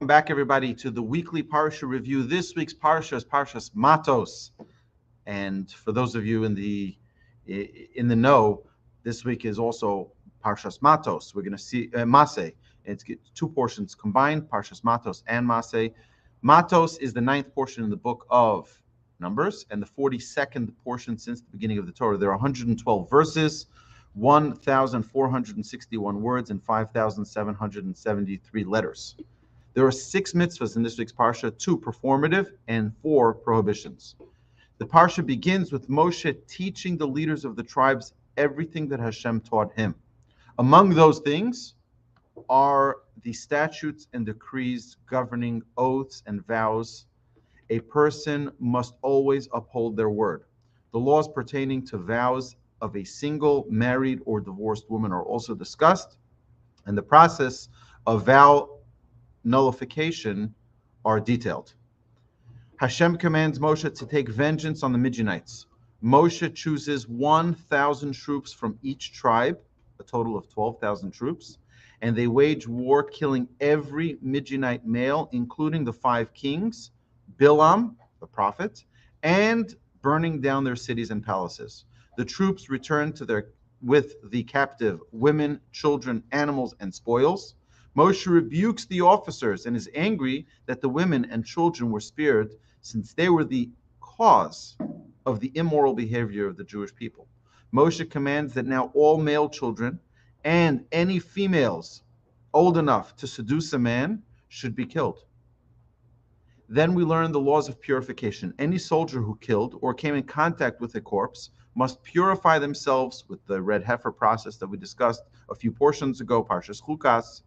Back, everybody, to the weekly Parsha Review. This week's Parsha is Parshas Mattos, and for those of you in the know, this week is also Parshas Mattos. We're going to see Maseh. It's two portions combined, Parshas Mattos and Maseh. Matos is the ninth portion in the book of Numbers and the 42nd portion since the beginning of the Torah. There are 112 verses, 1,461 words, and 5,773 letters. There are 6 mitzvahs in this week's Parsha, 2 performative and 4 prohibitions. The Parsha begins with Moshe teaching the leaders of the tribes everything that Hashem taught him. Among those things are the statutes and decrees governing oaths and vows. A person must always uphold their word. The laws pertaining to vows of a single, married, or divorced woman are also discussed, and the process of vow nullification are detailed. Hashem commands Moshe to take vengeance on the Midianites. Moshe chooses 1,000 troops from each tribe, a total of 12,000 troops, and they wage war, killing every Midianite male, including the 5 kings, Bilam, the prophet, and burning down their cities and palaces. The troops return with the captive women, children, animals, and spoils. Moshe rebukes the officers and is angry that the women and children were spared, since they were the cause of the immoral behavior of the Jewish people. Moshe commands that now all male children and any females old enough to seduce a man should be killed. Then we learn the laws of purification. Any soldier who killed or came in contact with a corpse must purify themselves with the red heifer process that we discussed a few portions ago, Parshas Chukas.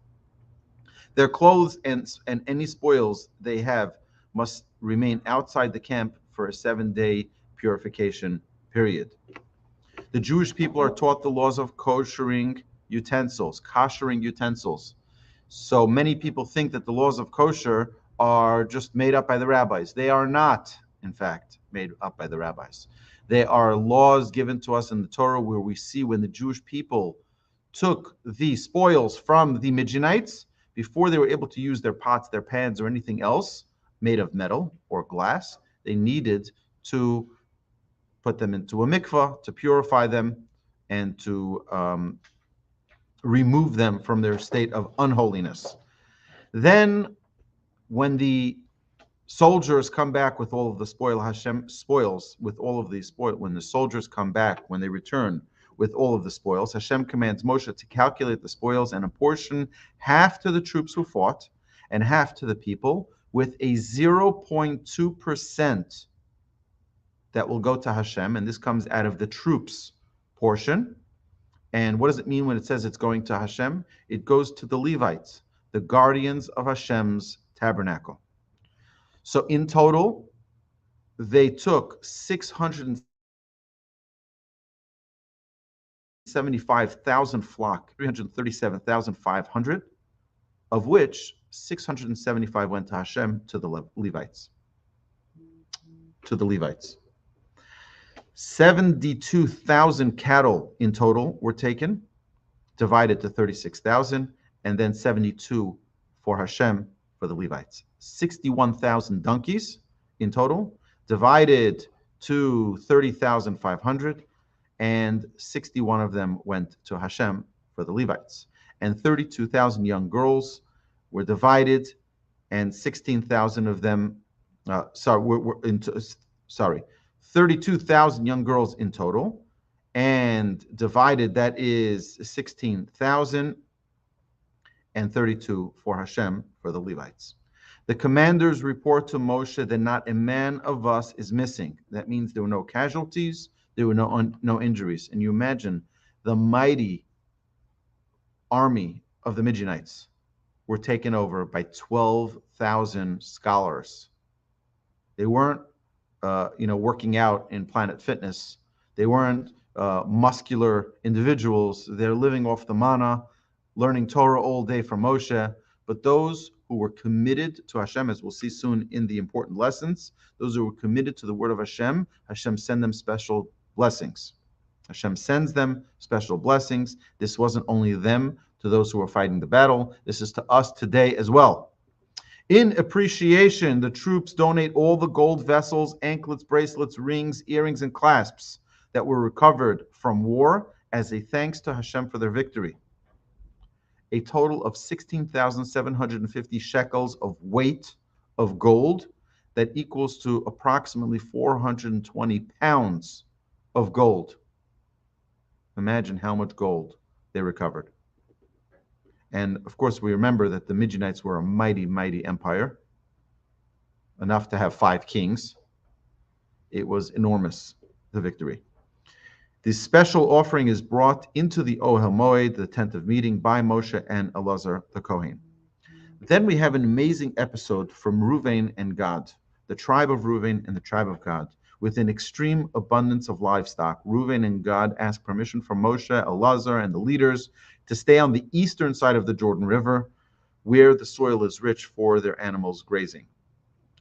Their clothes and any spoils they have must remain outside the camp for a 7-day purification period. The Jewish people are taught the laws of koshering utensils. So many people think that the laws of kosher are just made up by the rabbis. They are not, in fact, made up by the rabbis. They are laws given to us in the Torah, where we see when the Jewish people took the spoils from the Midianites, before they were able to use their pots, their pans, or anything else made of metal or glass, they needed to put them into a mikvah to purify them and to remove them from their state of unholiness. Then, when the soldiers come back with all of the when the soldiers come back, when they return with all of the spoils, Hashem commands Moshe to calculate the spoils and apportion half to the troops who fought and half to the people, with a 0.2% that will go to Hashem, and this comes out of the troops portion. And what does it mean when it says it's going to Hashem? It goes to the Levites, the guardians of Hashem's tabernacle. So in total, they took 675,000 flock, 337,500, of which 675 went to Hashem, to the Levites. 72,000 cattle in total were taken, divided to 36,000, and then 72 for Hashem, for the Levites. 61,000 donkeys in total, divided to 30,500, and 61 of them went to Hashem for the Levites. And 32,000 young girls were divided, and 16,000 of them, 32,000 young girls in total, and divided, that is 16,000, and 32 for Hashem, for the Levites. The commanders report to Moshe that not a man of us is missing. That means there were no casualties, there were no injuries. And you imagine the mighty army of the Midianites were taken over by 12,000 scholars. They weren't, working out in Planet Fitness. They weren't muscular individuals. They're living off the manna, learning Torah all day from Moshe. But those who were committed to Hashem, as we'll see soon in the important lessons, those who were committed to the word of Hashem, Hashem sent them special blessings. Hashem sends them special blessings. This wasn't only them, to those who were fighting the battle. This is to us today as well. In appreciation, the troops donate all the gold vessels, anklets, bracelets, rings, earrings, and clasps that were recovered from war as a thanks to Hashem for their victory. A total of 16,750 shekels of weight of gold that equals to approximately 420 pounds of gold. Imagine how much gold they recovered. And of course, we remember that the Midianites were a mighty, mighty empire, enough to have 5 kings. It was enormous, the victory. This special offering is brought into the Ohel Moed, the tent of meeting, by Moshe and Elazar the Kohen. Then we have an amazing episode from Reuven and Gad, the tribe of Reuven and the tribe of Gad. With an extreme abundance of livestock, Reuven and Gad ask permission from Moshe, Elazar, and the leaders to stay on the eastern side of the Jordan River, where the soil is rich for their animals grazing.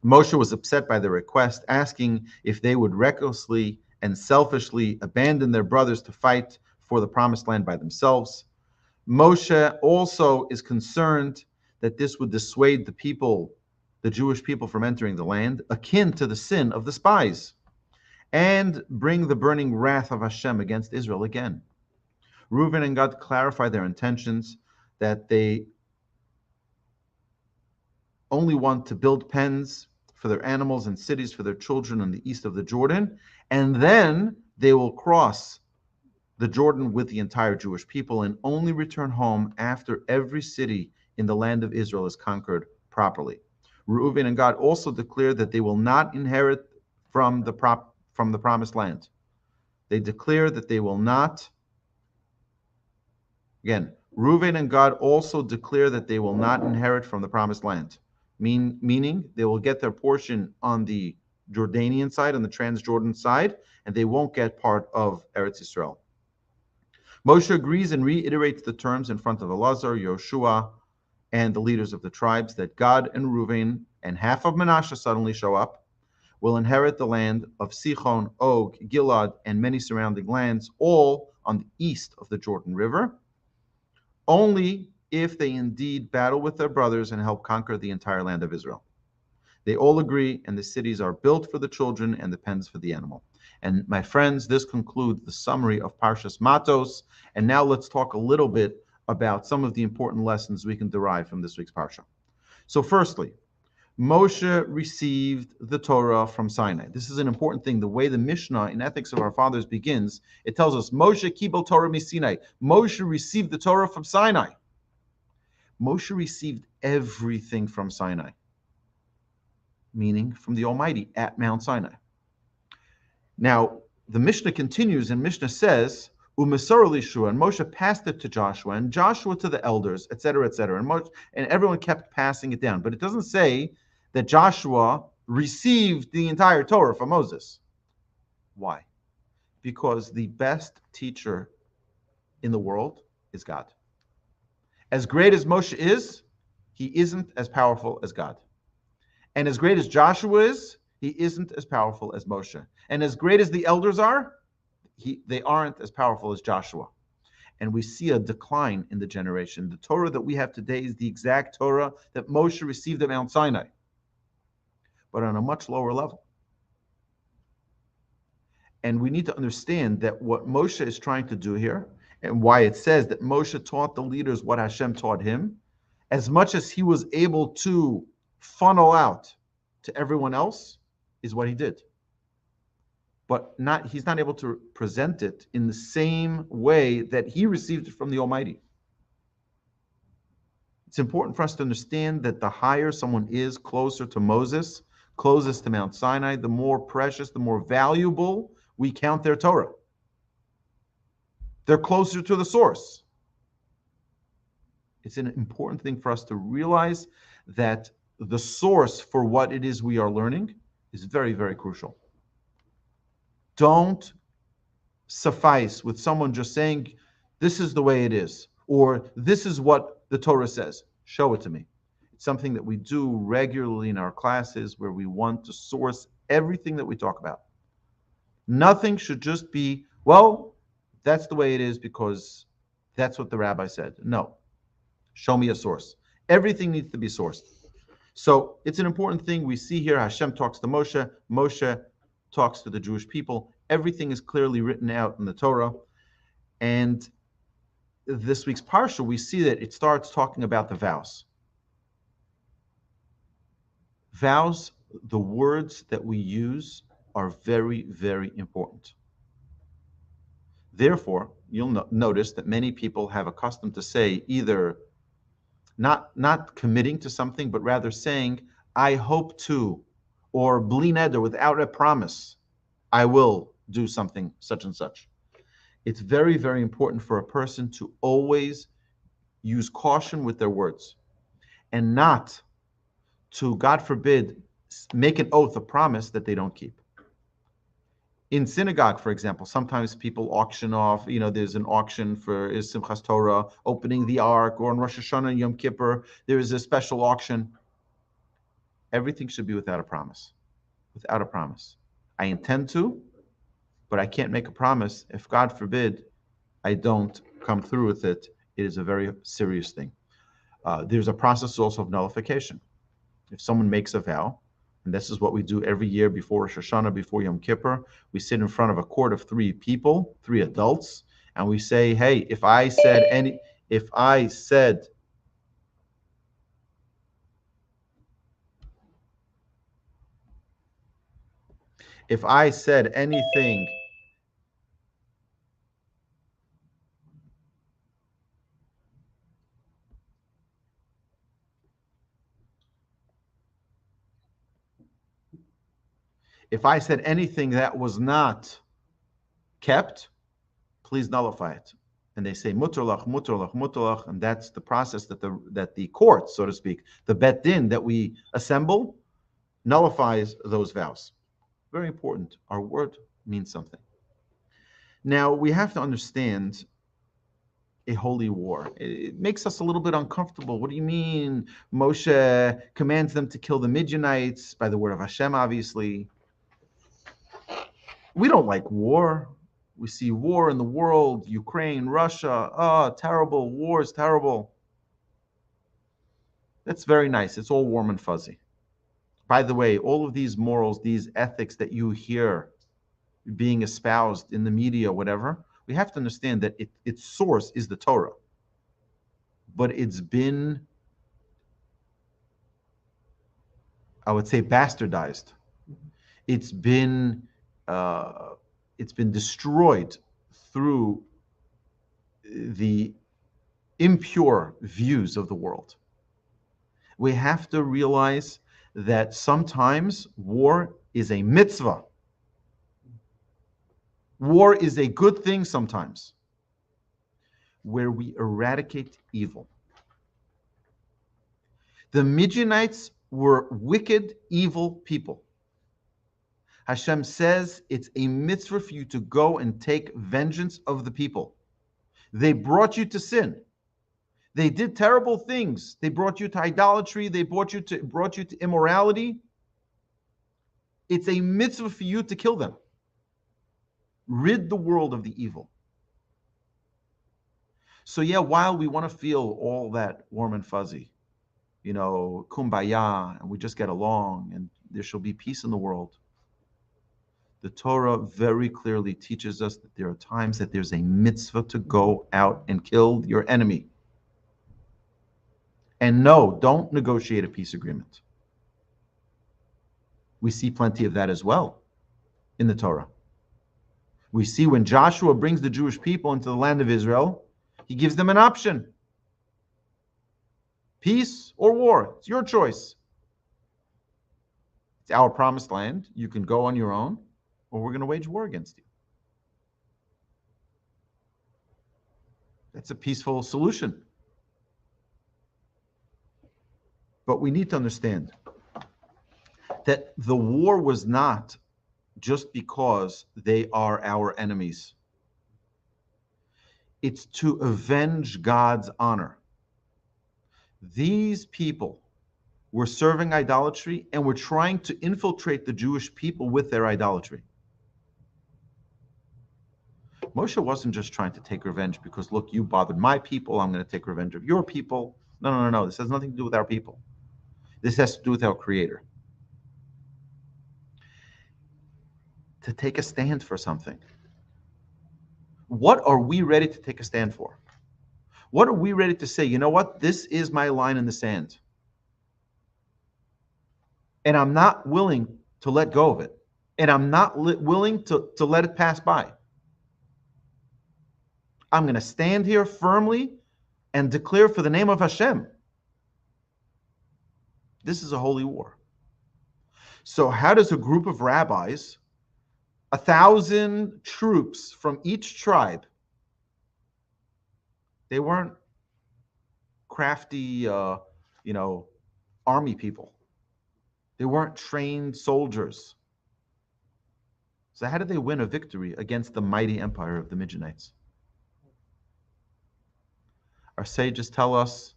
Moshe was upset by the request, asking if they would recklessly and selfishly abandon their brothers to fight for the promised land by themselves. Moshe also is concerned that this would dissuade the people, the Jewish people, from entering the land, akin to the sin of the spies, and bring the burning wrath of Hashem against Israel again. Reuven and Gad clarify their intentions, that they only want to build pens for their animals and cities for their children in the east of the Jordan, and then they will cross the Jordan with the entire Jewish people and only return home after every city in the land of Israel is conquered properly. Reuven and Gad also declare that they will not inherit from the promised land. They declare that they will not. Again, Reuven and Gad also declare that they will not inherit from the promised land, meaning they will get their portion on the Jordanian side, on the Transjordan side, and they won't get part of Eretz Yisrael. Moshe agrees and reiterates the terms in front of Elazar, Yoshua, and the leaders of the tribes that Gad and Reuven and half of Manasseh suddenly show up, will inherit the land of Sichon, Og, Gilad, and many surrounding lands, all on the east of the Jordan River, only if they indeed battle with their brothers and help conquer the entire land of Israel. They all agree, and the cities are built for the children and the pens for the animal. And my friends, this concludes the summary of Parshas Mattos. And now let's talk a little bit about some of the important lessons we can derive from this week's Parsha. So firstly, Moshe received the Torah from Sinai. This is an important thing. The way the Mishnah in Ethics of Our Fathers begins, it tells us, Moshe kibel Torah miSinai. Moshe received the Torah from Sinai. Moshe received everything from Sinai, meaning from the Almighty at Mount Sinai. Now, the Mishnah continues, and Mishnah says, Umasor Lishua, and Moshe passed it to Joshua, and Joshua to the elders, etc., etc. And everyone kept passing it down. But it doesn't say that Joshua received the entire Torah from Moses. Why? Because the best teacher in the world is God. As great as Moshe is, he isn't as powerful as God. And as great as Joshua is, he isn't as powerful as Moshe. And as great as the elders are, they aren't as powerful as Joshua. And we see a decline in the generation. The Torah that we have today is the exact Torah that Moshe received at Mount Sinai, but on a much lower level. And we need to understand that what Moshe is trying to do here, and why it says that Moshe taught the leaders what Hashem taught him, as much as he was able to funnel out to everyone else, is what he did. But he's not able to present it in the same way that he received it from the Almighty. It's important for us to understand that the higher someone is, closer to Moses, closest to Mount Sinai, the more precious, the more valuable we count their Torah. They're closer to the source. It's an important thing for us to realize that the source for what it is we are learning is very, very crucial. Don't suffice with someone just saying, this is the way it is, or this is what the Torah says. Show it to me. It's something that we do regularly in our classes where we want to source everything that we talk about. Nothing should just be, well, that's the way it is because that's what the rabbi said. No. Show me a source. Everything needs to be sourced. So it's an important thing we see here. Hashem talks to Moshe. Moshe talks to the Jewish people. Everything is clearly written out in the Torah. And this week's Parsha, we see that it starts talking about the vows. Vows, the words that we use are very, very important. Therefore, you'll notice that many people have accustomed to say either not committing to something, but rather saying, I hope to, or bli neder, without a promise, I will do something such and such. It's very, very important for a person to always use caution with their words and not to, God forbid, make an oath, a promise that they don't keep. In synagogue, for example, sometimes people auction off, there's an auction for Simchas Torah, opening the Ark, or on Rosh Hashanah and Yom Kippur, there is a special auction. Everything should be without a promise. Without a promise. I intend to, but I can't make a promise. If, God forbid, I don't come through with it, it is a very serious thing. There's a process also of nullification. If someone makes a vow, and this is what we do every year before Rosh Hashanah, before Yom Kippur, we sit in front of a court of 3 people, 3 adults, and we say, hey, if I said anything that was not kept, please nullify it. And they say mutarlach, mutarlach, mutarlach, and that's the process that the court, so to speak, the bet din that we assemble, nullifies those vows. Very important. Our word means something. Now we have to understand a holy war. It makes us a little bit uncomfortable. What do you mean? Moshe commands them to kill the Midianites by the word of Hashem, obviously. We don't like war. We see war in the world, Ukraine, Russia. Oh, terrible. War is terrible. That's very nice. It's all warm and fuzzy. By the way, all of these morals, these ethics that you hear being espoused in the media, whatever, we have to understand that its source is the Torah. But it's been, I would say, bastardized. It's been destroyed through the impure views of the world. We have to realize that sometimes war is a mitzvah. War is a good thing sometimes, where we eradicate evil. The Midianites were wicked, evil people. Hashem says it's a mitzvah for you to go and take vengeance of the people. They brought you to sin. They did terrible things. They brought you to idolatry. They brought you to immorality. It's a mitzvah for you to kill them. Rid the world of the evil. So yeah, while we want to feel all that warm and fuzzy, kumbaya, and we just get along, and there shall be peace in the world, the Torah very clearly teaches us that there are times that there's a mitzvah to go out and kill your enemy. And no, don't negotiate a peace agreement. We see plenty of that as well in the Torah. We see when Joshua brings the Jewish people into the land of Israel, he gives them an option. Peace or war, it's your choice. It's our promised land. You can go on your own, or we're going to wage war against you. That's a peaceful solution. But we need to understand that the war was not just because they are our enemies. It's to avenge God's honor. These people were serving idolatry and were trying to infiltrate the Jewish people with their idolatry. Moshe wasn't just trying to take revenge because, look, you bothered my people, I'm going to take revenge of your people. No. This has nothing to do with our people. This has to do with our Creator. To take a stand for something. What are we ready to take a stand for? What are we ready to say? You know what? This is my line in the sand. And I'm not willing to let go of it. And I'm not willing to let it pass by. I'm going to stand here firmly and declare for the name of Hashem. This is a holy war. So how does a group of rabbis, 1,000 troops from each tribe, they weren't crafty, army people. They weren't trained soldiers. So how did they win a victory against the mighty empire of the Midianites? Our sages tell us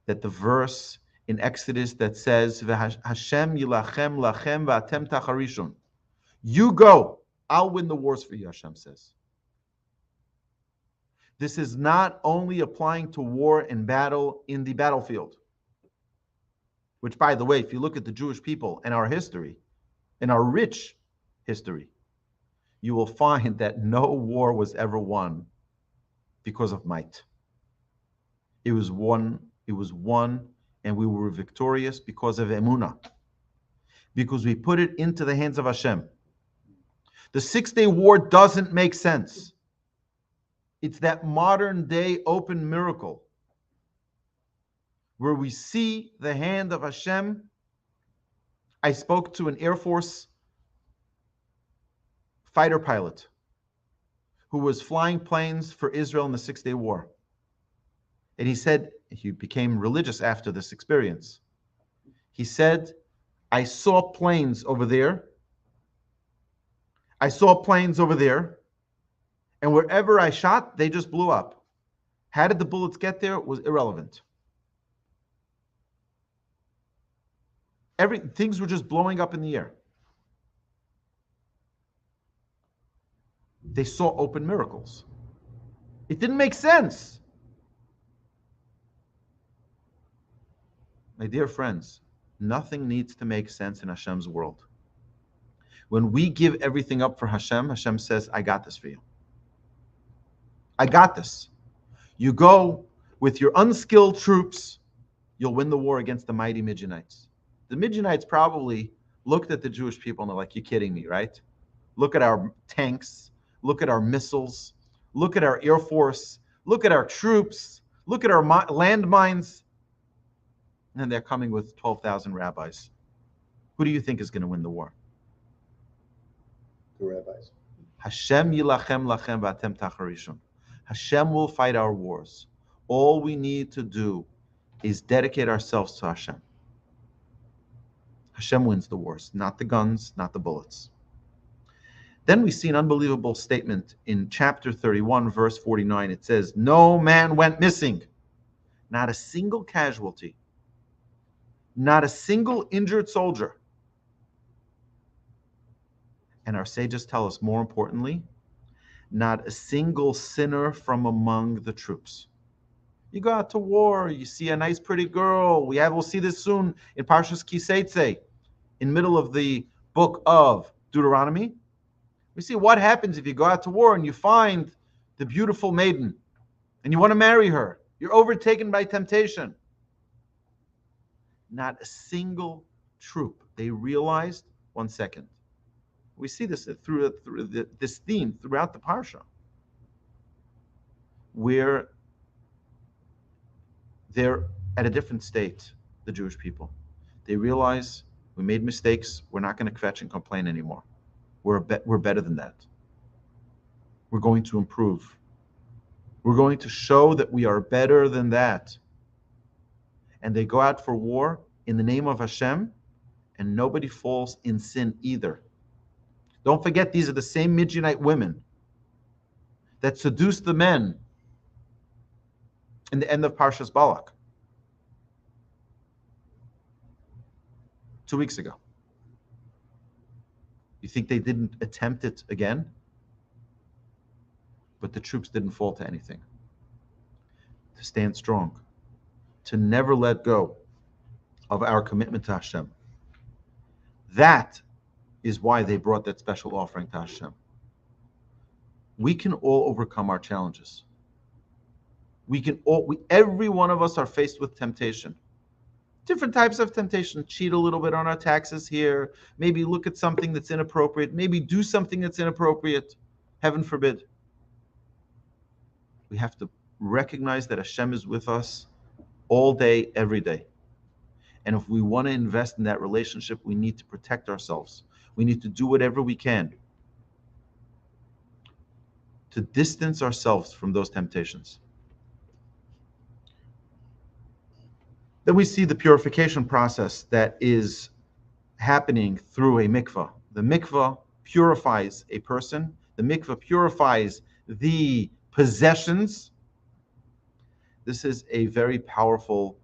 that the verse in Exodus that says, Hashem yilachem lachem v'atem tacharishon. You go, I'll win the wars for you, Hashem says. This is not only applying to war and battle in the battlefield, which, by the way, if you look at the Jewish people and our history, in our rich history, you will find that no war was ever won because of might. It was won, and we were victorious because of emunah, because we put it into the hands of Hashem. The 6-day war doesn't make sense. It's that modern day open miracle where we see the hand of Hashem. I spoke to an Air Force fighter pilot who was flying planes for Israel in the 6-day war. And he said, he became religious after this experience. He said, I saw planes over there. And wherever I shot, they just blew up. How did the bullets get there was irrelevant. Things were just blowing up in the air. They saw open miracles. It didn't make sense. My dear friends, nothing needs to make sense in Hashem's world. When we give everything up for Hashem, Hashem says, I got this for you. I got this. You go with your unskilled troops, you'll win the war against the mighty Midianites. The Midianites probably looked at the Jewish people and they're like, you're kidding me, right? Look at our tanks. Look at our missiles. Look at our Air Force. Look at our troops. Look at our landmines. And they're coming with 12,000 rabbis. Who do you think is going to win the war? The rabbis. Hashem yilachem lachem v'atem tacharishon. Hashem will fight our wars. All we need to do is dedicate ourselves to Hashem. Hashem wins the wars, not the guns, not the bullets. Then we see an unbelievable statement in chapter 31, verse 49. It says, no man went missing. Not a single casualty. Not a single injured soldier. And our sages tell us, more importantly, not a single sinner from among the troops. You go out to war, you see a nice pretty girl. We'll see this soon in Parshas Kiseitze, in middle of the book of Deuteronomy. We see what happens if you go out to war and you find the beautiful maiden and you want to marry her. You're overtaken by temptation. Not a single troop. They realized, 1 second. We see this through this theme throughout the Parsha, where they're at a different state, the Jewish people. They realize we made mistakes. We're not going to kvetch and complain anymore. We're better than that. We're going to improve. We're going to show that we are better than that. And they go out for war in the name of Hashem, and nobody falls in sin either. Don't forget, these are the same Midianite women that seduced the men in the end of Parshas Balak 2 weeks ago. You think they didn't attempt it again? But the troops didn't fall to anything. To stand strong, to never let go of our commitment to Hashem. That is why they brought that special offering to Hashem. We can all overcome our challenges. Every one of us are faced with temptation. Different types of temptation. Cheat a little bit on our taxes here. Maybe look at something that's inappropriate. Maybe do something that's inappropriate. Heaven forbid. We have to recognize that Hashem is with us all day, every day. And if we want to invest in that relationship, we need to protect ourselves. We need to do whatever we can to distance ourselves from those temptations. Then we see the purification process that is happening through a mikvah. The mikvah purifies a person. The mikvah purifies the possessions. This is a very powerful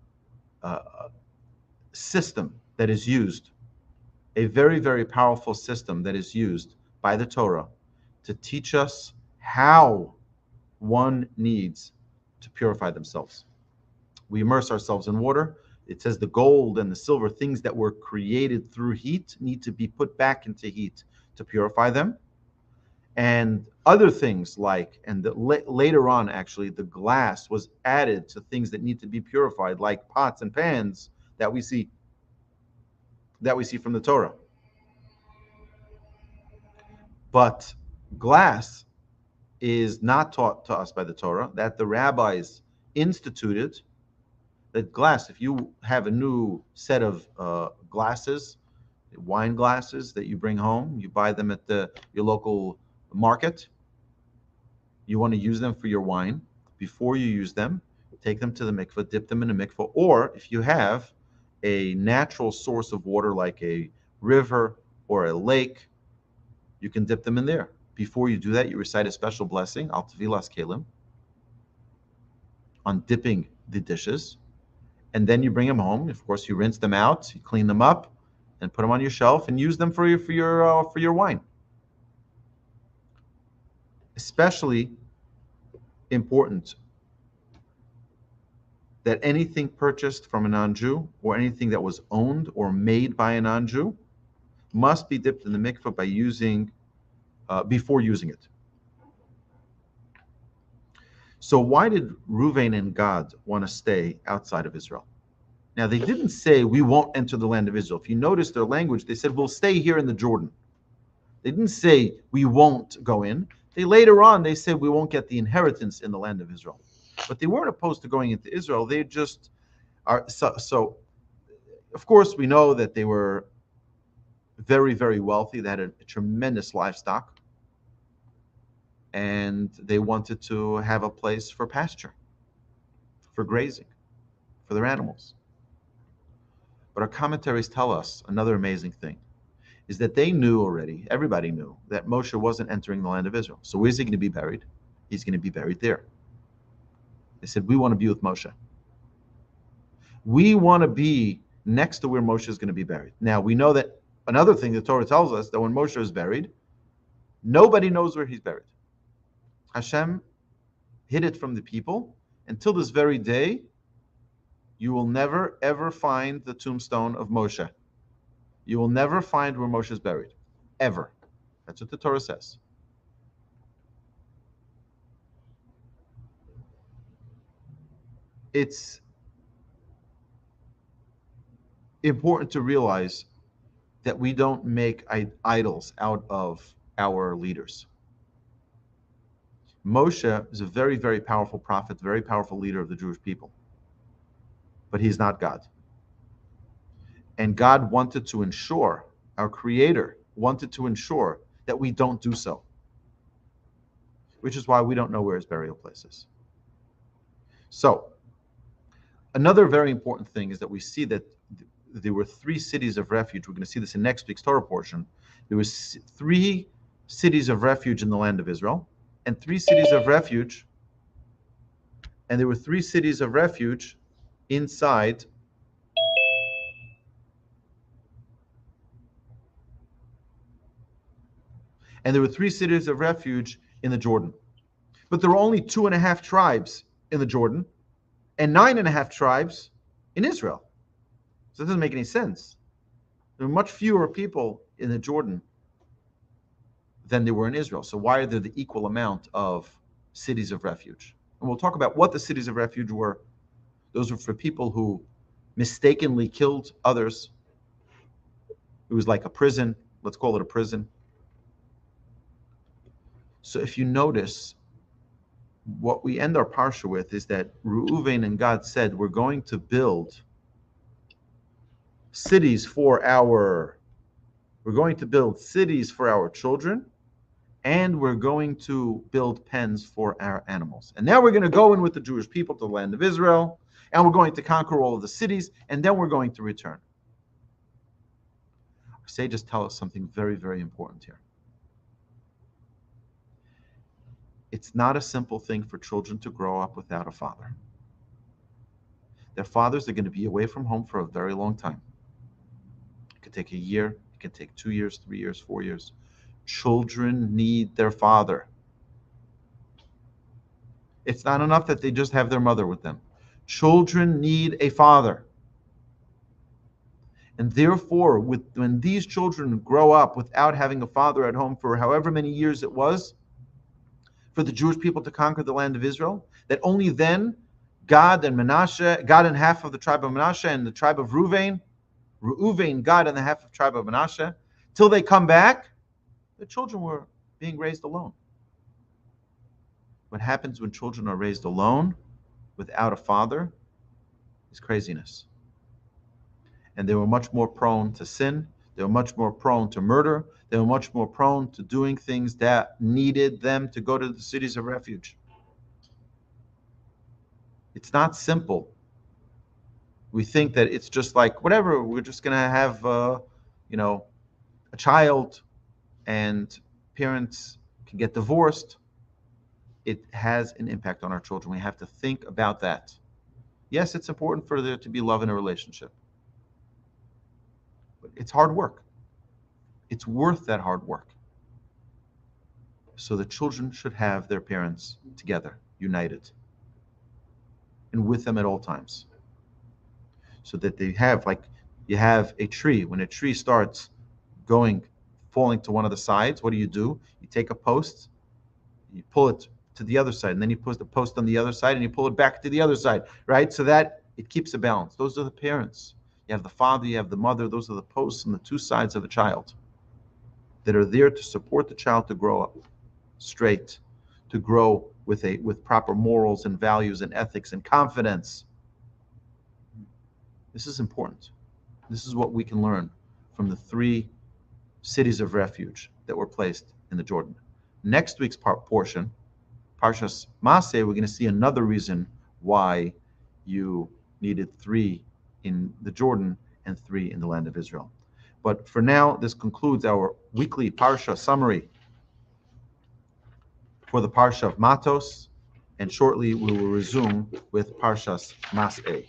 system that is used, a very, very powerful system that is used by the Torah to teach us how one needs to purify themselves. We immerse ourselves in water. It says the gold and the silver, things that were created through heat, need to be put back into heat to purify them. And other things later on, actually, the glass was added to things that need to be purified, like pots and pans that we see from the Torah. But glass is not taught to us by the Torah, that the rabbis instituted. That glass, if you have a new set of glasses, wine glasses that you bring home, you buy them at your local market, you want to use them for your wine. Before you use them, take them to the mikveh, dip them in a mikveh, or if you have a natural source of water like a river or a lake, you can dip them in there. Before you do that, you recite a special blessing, al tevilas kelim, on dipping the dishes. And then you bring them home. Of course, you rinse them out, you clean them up, and put them on your shelf and use them for your wine. Especially important that anything purchased from a non-Jew or anything that was owned or made by a non-Jew must be dipped in the mikveh before using it. So why did Reuven and Gad want to stay outside of Israel? Now, they didn't say, we won't enter the land of Israel. If you notice their language, they said, we'll stay here in the Jordan. They didn't say, we won't go in. Later on, they said, we won't get the inheritance in the land of Israel. But they weren't opposed to going into Israel. They just are. So of course, we know that they were very, very wealthy. They had a tremendous livestock. And they wanted to have a place for pasture, for grazing, for their animals. But our commentaries tell us another amazing thing, is that they knew already, everybody knew, that Moshe wasn't entering the land of Israel. So where's he going to be buried? He's going to be buried there. They said, we want to be with Moshe. We want to be next to where Moshe is going to be buried. Now, we know that another thing the Torah tells us, that when Moshe is buried, nobody knows where he's buried. Hashem hid it from the people. Until this very day, you will never, ever find the tombstone of Moshe. You will never find where Moshe is buried. Ever. That's what the Torah says. It's important to realize that we don't make idols out of our leaders. Moshe is a very, very powerful prophet, very powerful leader of the Jewish people. But he's not God. And God wanted to ensure, our Creator wanted to ensure that we don't do so. Which is why we don't know where his burial place is. So, another very important thing is that we see that there were 3 cities of refuge. We're going to see this in next week's Torah portion. There was 3 cities of refuge in the land of Israel, and 3 cities of refuge, and there were 3 cities of refuge inside and there were 3 cities of refuge in the Jordan. But there were only 2.5 tribes in the Jordan and 9.5 tribes in Israel. So it doesn't make any sense. There were much fewer people in the Jordan than there were in Israel. So why are there the equal amount of cities of refuge? And we'll talk about what the cities of refuge were. Those were for people who mistakenly killed others. It was like a prison. Let's call it a prison. So if you notice, what we end our parsha with is that Reuven and God said, we're going to build cities for our children, and we're going to build pens for our animals. And now we're going to go in with the Jewish people to the land of Israel, and we're going to conquer all of the cities, and then we're going to return. Our sages tell us something very, very important here. It's not a simple thing for children to grow up without a father. Their fathers are going to be away from home for a very long time. It could take a year, it could take 2 years, 3 years, 4 years. Children need their father. It's not enough that they just have their mother with them. Children need a father. And therefore, when these children grow up without having a father at home for however many years it was, for the Jewish people to conquer the land of Israel, that only then God and half of the tribe of Manasseh and the tribe of Reuven, God and the half of the tribe of Manasseh, till they come back, the children were being raised alone. What happens when children are raised alone, without a father, is craziness. And they were much more prone to sin. They were much more prone to murder. They were much more prone to doing things that needed them to go to the cities of refuge. It's not simple. We think that it's just like, whatever, we're just going to have, a child and parents can get divorced. It has an impact on our children. We have to think about that. Yes, it's important for there to be love in a relationship. But it's hard work. It's worth that hard work. So the children should have their parents together, united, and with them at all times. So that they have, like you have a tree. When a tree starts falling to one of the sides, what do? You take a post, you pull it to the other side, and then you put the post on the other side, and you pull it back to the other side, right? So that it keeps a balance. Those are the parents. You have the father, you have the mother. Those are the posts on the two sides of the child that are there to support the child to grow up straight, to grow with proper morals and values and ethics and confidence. This is important. This is what we can learn from the 3 cities of refuge that were placed in the Jordan. Next week's portion, Parshas Mattos, we're going to see another reason why you needed 3 in the Jordan and 3 in the land of Israel. But for now, this concludes our weekly Parsha Summary for the Parsha of Matos, and shortly we will resume with Parshas Mattos.